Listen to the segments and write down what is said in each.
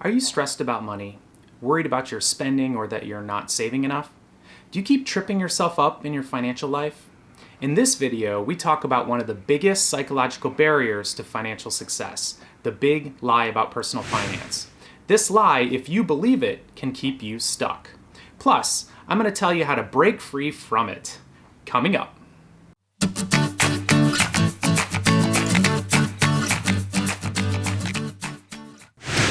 Are you stressed about money? Worried about your spending or that you're not saving enough? Do you keep tripping yourself up in your financial life? In this video, we talk about one of the biggest psychological barriers to financial success, the big lie about personal finance. This lie, if you believe it, can keep you stuck. Plus, I'm going to tell you how to break free from it. Coming up.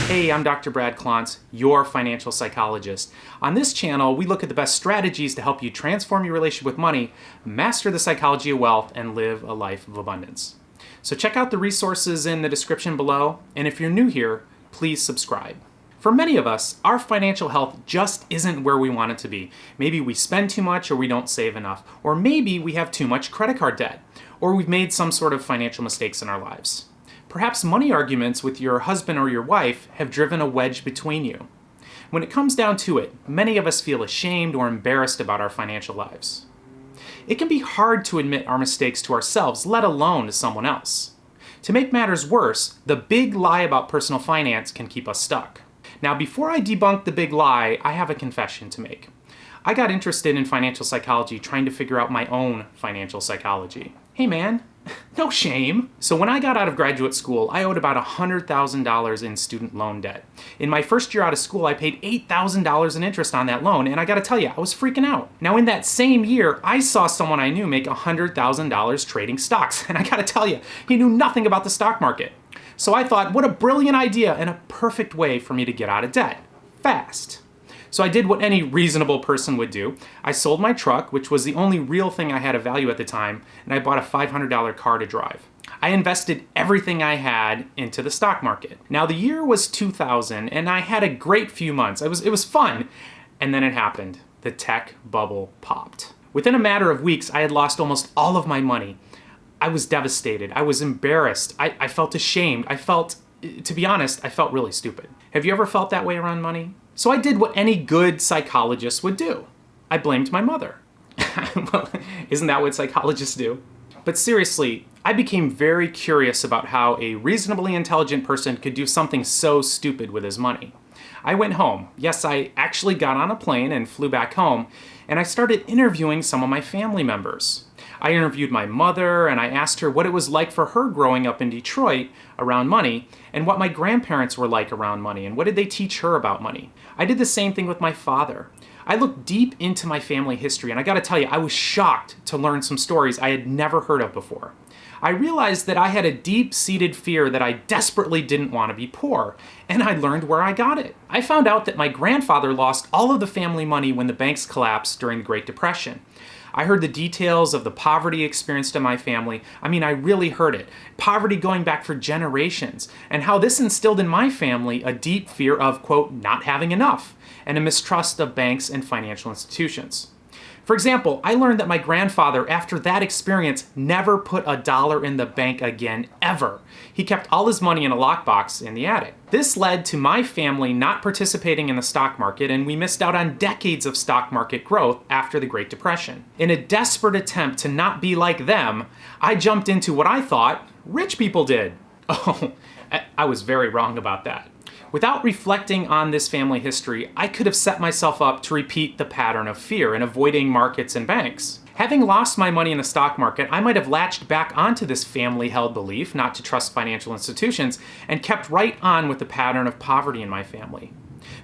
Hey, I'm Dr. Brad Klontz, your financial psychologist. On this channel, we look at the best strategies to help you transform your relationship with money, master the psychology of wealth, and live a life of abundance. So check out the resources in the description below, and if you're new here, please subscribe. For many of us, our financial health just isn't where we want it to be. Maybe we spend too much or we don't save enough, or maybe we have too much credit card debt, or we've made some sort of financial mistakes in our lives. Perhaps money arguments with your husband or your wife have driven a wedge between you. When it comes down to it, many of us feel ashamed or embarrassed about our financial lives. It can be hard to admit our mistakes to ourselves, let alone to someone else. To make matters worse, the big lie about personal finance can keep us stuck. Now, before I debunk the big lie, I have a confession to make. I got interested in financial psychology trying to figure out my own financial psychology. Hey man, no shame. So when I got out of graduate school, I owed about $100,000 in student loan debt. In my first year out of school, I paid $8,000 in interest on that loan, and I gotta tell you, I was freaking out. Now in that same year, I saw someone I knew make $100,000 trading stocks, and I gotta tell you, he knew nothing about the stock market. So I thought, what a brilliant idea and a perfect way for me to get out of debt. Fast. So I did what any reasonable person would do. I sold my truck, which was the only real thing I had of value at the time, and I bought a $500 car to drive. I invested everything I had into the stock market. Now the year was 2000, and I had a great few months. It was fun. And then it happened. The tech bubble popped. Within a matter of weeks, I had lost almost all of my money. I was devastated. I was embarrassed. I felt ashamed. To be honest, I felt really stupid. Have you ever felt that way around money? So I did what any good psychologist would do. I blamed my mother. Well, isn't that what psychologists do? But seriously, I became very curious about how a reasonably intelligent person could do something so stupid with his money. I went home. Yes, I actually got on a plane and flew back home, and I started interviewing some of my family members. I interviewed my mother, and I asked her what it was like for her growing up in Detroit around money, and what my grandparents were like around money, and what did they teach her about money. I did the same thing with my father. I looked deep into my family history, and I gotta tell you, I was shocked to learn some stories I had never heard of before. I realized that I had a deep-seated fear that I desperately didn't want to be poor, and I learned where I got it. I found out that my grandfather lost all of the family money when the banks collapsed during the Great Depression. I heard the details of the poverty experienced in my family. I really heard it. Poverty going back for generations, and how this instilled in my family a deep fear of, quote, not having enough, and a mistrust of banks and financial institutions. For example, I learned that my grandfather, after that experience, never put a dollar in the bank again, ever. He kept all his money in a lockbox in the attic. This led to my family not participating in the stock market, and we missed out on decades of stock market growth after the Great Depression. In a desperate attempt to not be like them, I jumped into what I thought rich people did. Oh, I was very wrong about that. Without reflecting on this family history, I could have set myself up to repeat the pattern of fear and avoiding markets and banks. Having lost my money in the stock market, I might have latched back onto this family-held belief not to trust financial institutions and kept right on with the pattern of poverty in my family.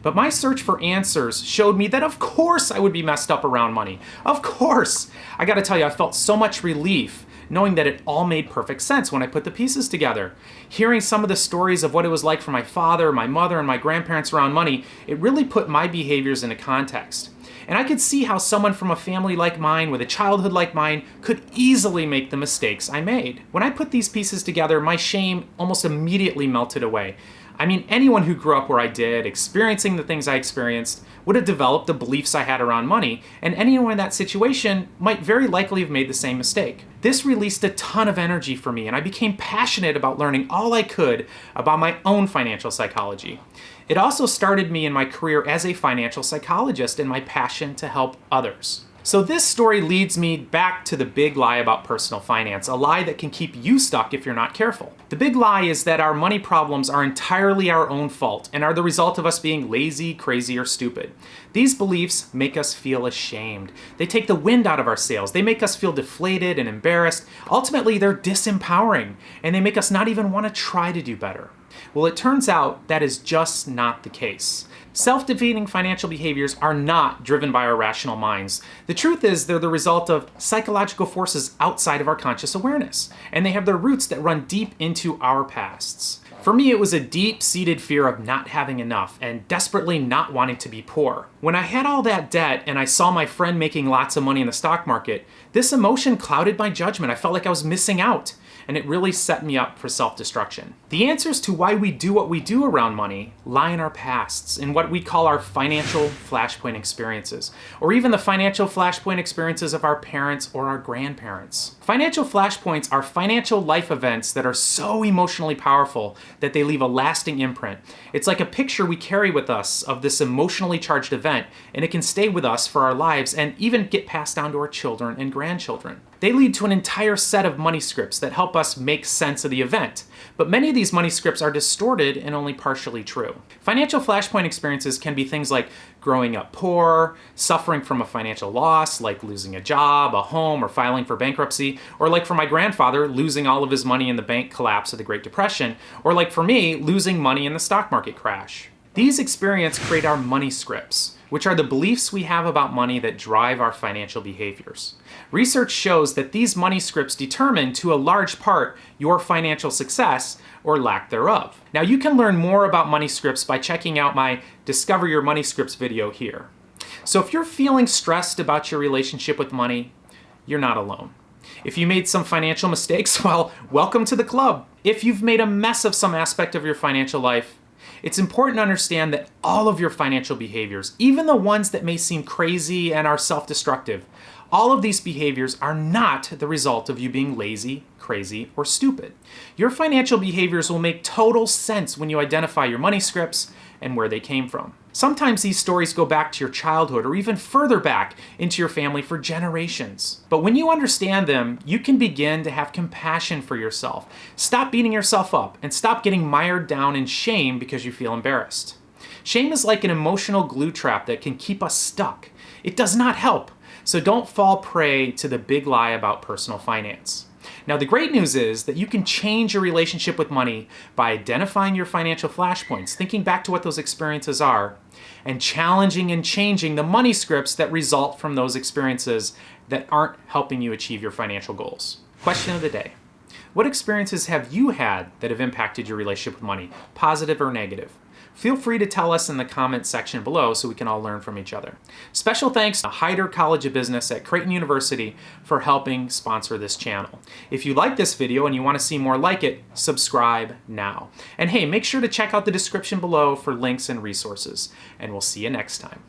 But my search for answers showed me that of course I would be messed up around money. Of course! I gotta tell you, I felt so much relief knowing that it all made perfect sense when I put the pieces together. Hearing some of the stories of what it was like for my father, my mother, and my grandparents around money, it really put my behaviors into context. And I could see how someone from a family like mine, with a childhood like mine, could easily make the mistakes I made. When I put these pieces together, my shame almost immediately melted away. Anyone who grew up where I did, experiencing the things I experienced, would have developed the beliefs I had around money, and anyone in that situation might very likely have made the same mistake. This released a ton of energy for me, and I became passionate about learning all I could about my own financial psychology. It also started me in my career as a financial psychologist and my passion to help others. So this story leads me back to the big lie about personal finance, a lie that can keep you stuck if you're not careful. The big lie is that our money problems are entirely our own fault and are the result of us being lazy, crazy, or stupid. These beliefs make us feel ashamed. They take the wind out of our sails. They make us feel deflated and embarrassed. Ultimately, they're disempowering, and they make us not even want to try to do better. Well, it turns out that is just not the case. Self-defeating financial behaviors are not driven by our rational minds. The truth is they're the result of psychological forces outside of our conscious awareness, and they have their roots that run deep into our pasts. For me, it was a deep-seated fear of not having enough and desperately not wanting to be poor. When I had all that debt and I saw my friend making lots of money in the stock market, this emotion clouded my judgment. I felt like I was missing out, and it really set me up for self-destruction. The answers to why we do what we do around money lie in our pasts, in what we call our financial flashpoint experiences, or even the financial flashpoint experiences of our parents or our grandparents. Financial flashpoints are financial life events that are so emotionally powerful that they leave a lasting imprint. It's like a picture we carry with us of this emotionally charged event, and it can stay with us for our lives and even get passed down to our children and grandchildren. They lead to an entire set of money scripts that help us make sense of the event, but many of these money scripts are distorted and only partially true. Financial flashpoint experiences can be things like growing up poor, suffering from a financial loss, like losing a job, a home, or filing for bankruptcy, or like for my grandfather, losing all of his money in the bank collapse of the Great Depression, or like for me, losing money in the stock market crash. These experiences create our money scripts, which are the beliefs we have about money that drive our financial behaviors. Research shows that these money scripts determine, to a large part, your financial success or lack thereof. Now, you can learn more about money scripts by checking out my Discover Your Money Scripts video here. So if you're feeling stressed about your relationship with money, you're not alone. If you made some financial mistakes, well, welcome to the club. If you've made a mess of some aspect of your financial life, it's important to understand that all of your financial behaviors, even the ones that may seem crazy and are self-destructive, all of these behaviors are not the result of you being lazy, crazy, or stupid. Your financial behaviors will make total sense when you identify your money scripts and where they came from. Sometimes these stories go back to your childhood or even further back into your family for generations. But when you understand them, you can begin to have compassion for yourself. Stop beating yourself up and stop getting mired down in shame because you feel embarrassed. Shame is like an emotional glue trap that can keep us stuck. It does not help. So don't fall prey to the big lie about personal finance. Now, the great news is that you can change your relationship with money by identifying your financial flashpoints, thinking back to what those experiences are, and challenging and changing the money scripts that result from those experiences that aren't helping you achieve your financial goals. Question of the day. What experiences have you had that have impacted your relationship with money, positive or negative? Feel free to tell us in the comments section below so we can all learn from each other. Special thanks to Heider College of Business at Creighton University for helping sponsor this channel. If you like this video and you want to see more like it, subscribe now. And hey, make sure to check out the description below for links and resources. And we'll see you next time.